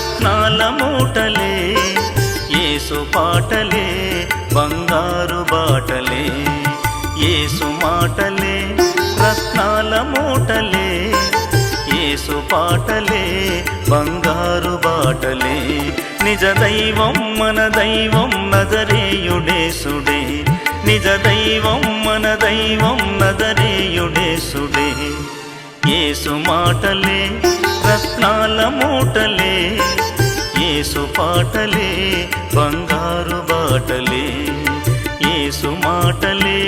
రత్నాల మూటలే యేసు పాటలే బంగారు బాటలే యేసు మాటలే రత్నాల మూటలే యేసు పాటలే బంగారు బాటలే నిజ దైవం మన దైవం నజరేయుడేసుడే నిజ దైవం మన దైవం నజరేయుడేసుడే యేసు మాటలే రత్నాల మూటలే యేసు పాటలే బంగారు బాటలే యేసు మాటలే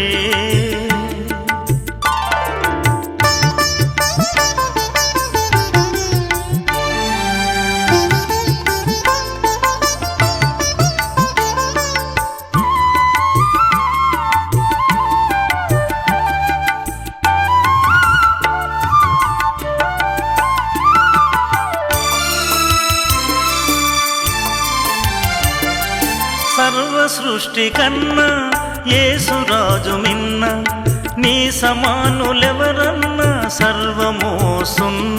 సర్వ సృష్టి కన్నా యేసురాజు మిన్న నీ సమానులెవరన్నా సర్వమో సున్న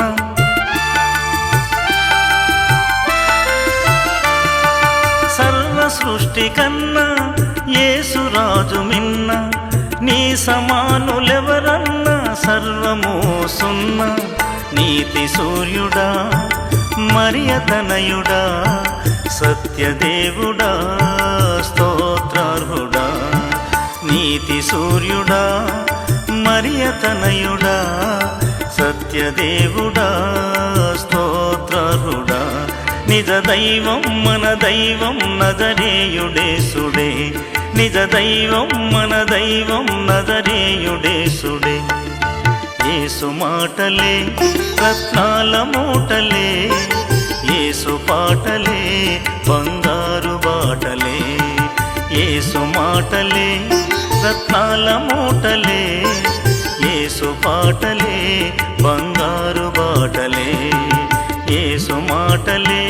సర్వ సృష్టి కన్నా యేసురాజు మిన్న నీ సమానులెవరన్నా సర్వమో సున్న నీతి సూర్యుడా మరియతనయుడా సత్యదేవుడా స్తోత్రార్హుడా నీతి సూర్యుడా మరియతనయుడా సత్యదేవుడా స్తోత్రార్హుడా నిజ దైవం మన దైవం నజరేయుడేసుడే నిజ దైవం మన దైవం నజరేయుడేసుడే యేసు మాటలే రత్నాల మూటలే యేసు పాటలే బంగారు బాటలే యేసు మాటలే రత్నాల మూటలే యేసు పాటలే బంగారు బాటలే యేసు మాటలే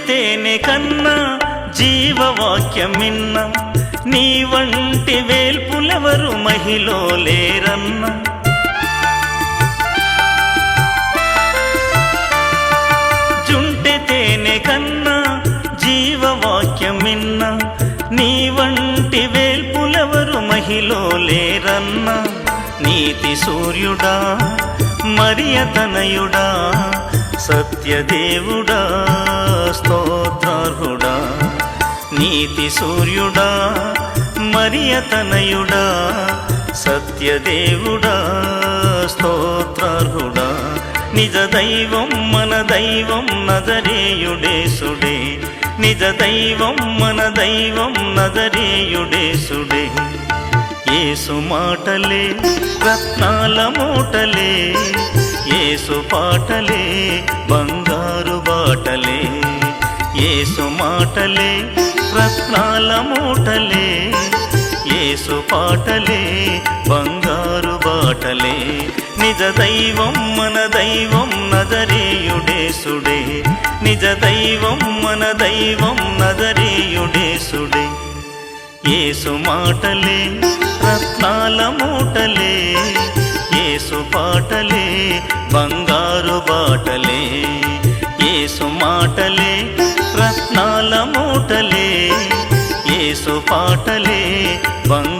తేనె కన్నా జీవవాక్యమిన్న నీ వంటి వేల్పులెవరు మహిలో లేరన్న జుంటె తేనె కన్నా జీవవాక్యమిన్న నీ వంటి వేల్పులెవరు మహిలో లేరన్న నీతి సూర్యుడా మరియతనయుడా సత్యదేవుడా స్తోత్రార్హుడా నీతి సూర్యుడా మరియతనయుడా సత్యదేవుడా స్తోత్రార్హుడా నిజ దైవం మన దైవం నజరేయుడేసుడే నిజ దైవం మన దైవం నజరేయుడేసుడే యేసు మాటలే రత్నాల మూటలే యేసు పాటలే బంగారు బాటలే యేసు మాటలే రత్నాల మూటలే యేసు పాటలే బంగారు బాటలే నిజ దైవం మన దైవం నజరేయుడేసుడే నిజ దైవం మన దైవం నజరేయుడేసుడే యేసు మాటలే రత్నాల మూటలే యేసు పాటలే బంగారు బాటలే యేసు మాటలే రత్నాల మూటలే యేసు పాటలే బంగారు